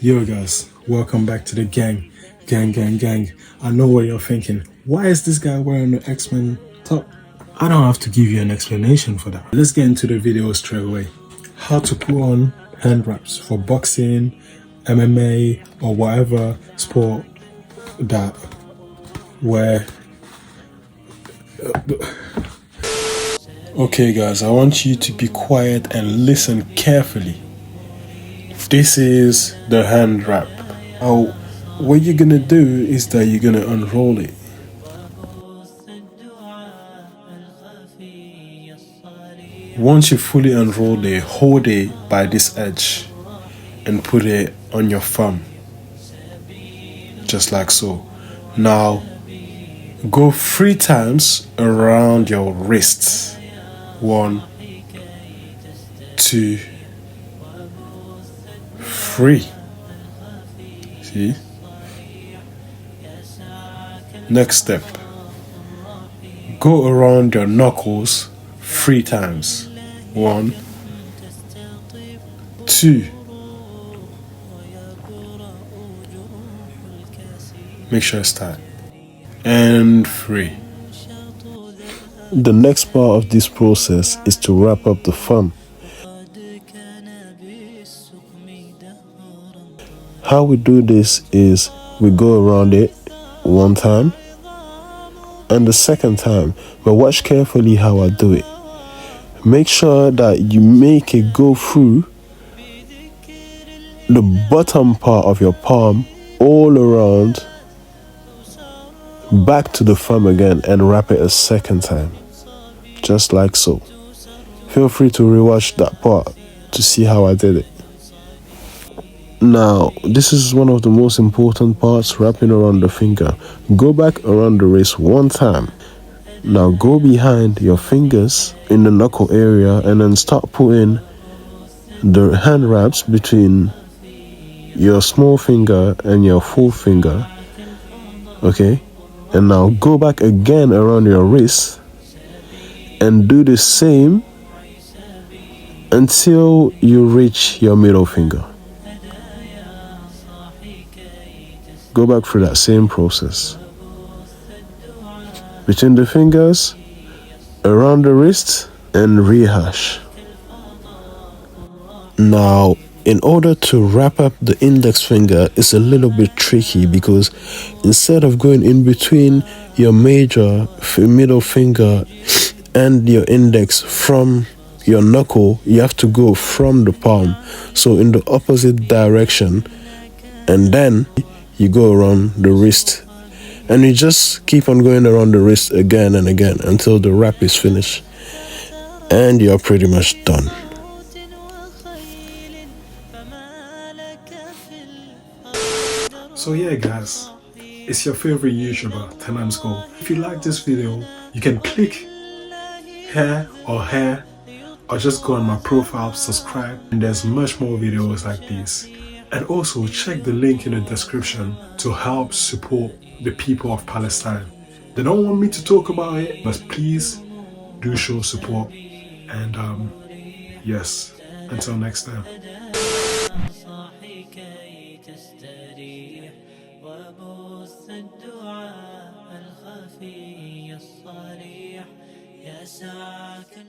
Yo guys, welcome back to the gang. Gang. I know what you're thinking. Why is this guy wearing the X-Men top? I don't have to give you an explanation for that. Let's get into the video straight away. How to put on hand wraps for boxing, MMA, or whatever sport that where. Okay guys, I want you to be quiet and listen carefully. This is the hand wrap. Now, what you're gonna do is that you're gonna unroll it. Once you fully unroll it, hold it by this edge and put it on your thumb. Just like so. Now, go 3 times around your wrists. 1, 2, 3. See? Next step. Go around your knuckles 3 times. 1, 2. Make sure it's tight. And 3. The next part of this process is to wrap up the thumb. How we do this is we go around it 1 time and the second time, but watch carefully how I do it. Make sure that you make it go through the bottom part of your palm all around back to the thumb again and wrap it a second time, just like so. Feel free to rewatch that part to see how I did it. Now, this is one of the most important parts, wrapping around the finger. Go back around the wrist 1 time. Now go behind your fingers in the knuckle area and then start putting the hand wraps between your small finger and your full finger. Okay? And now go back again around your wrist and do the same until you reach your middle finger. Go back through that same process. Between the fingers, around the wrist, and rehash. Now, in order to wrap up the index finger, it's a little bit tricky because instead of going in between your middle finger and your index from your knuckle, you have to go from the palm, so in the opposite direction, and then you go around the wrist, and you just keep on going around the wrist again and again until the wrap is finished, and you're pretty much done. So yeah guys, it's your favorite YouTuber, Tenam's Go. If you like this video, you can click here or just go on my profile, subscribe, and there's much more videos like these. And also check the link in the description to help support the people of Palestine. They don't want me to talk about it, but please do show support. And yes, until next time. وبث الدعاء الخفي الصريح يسعك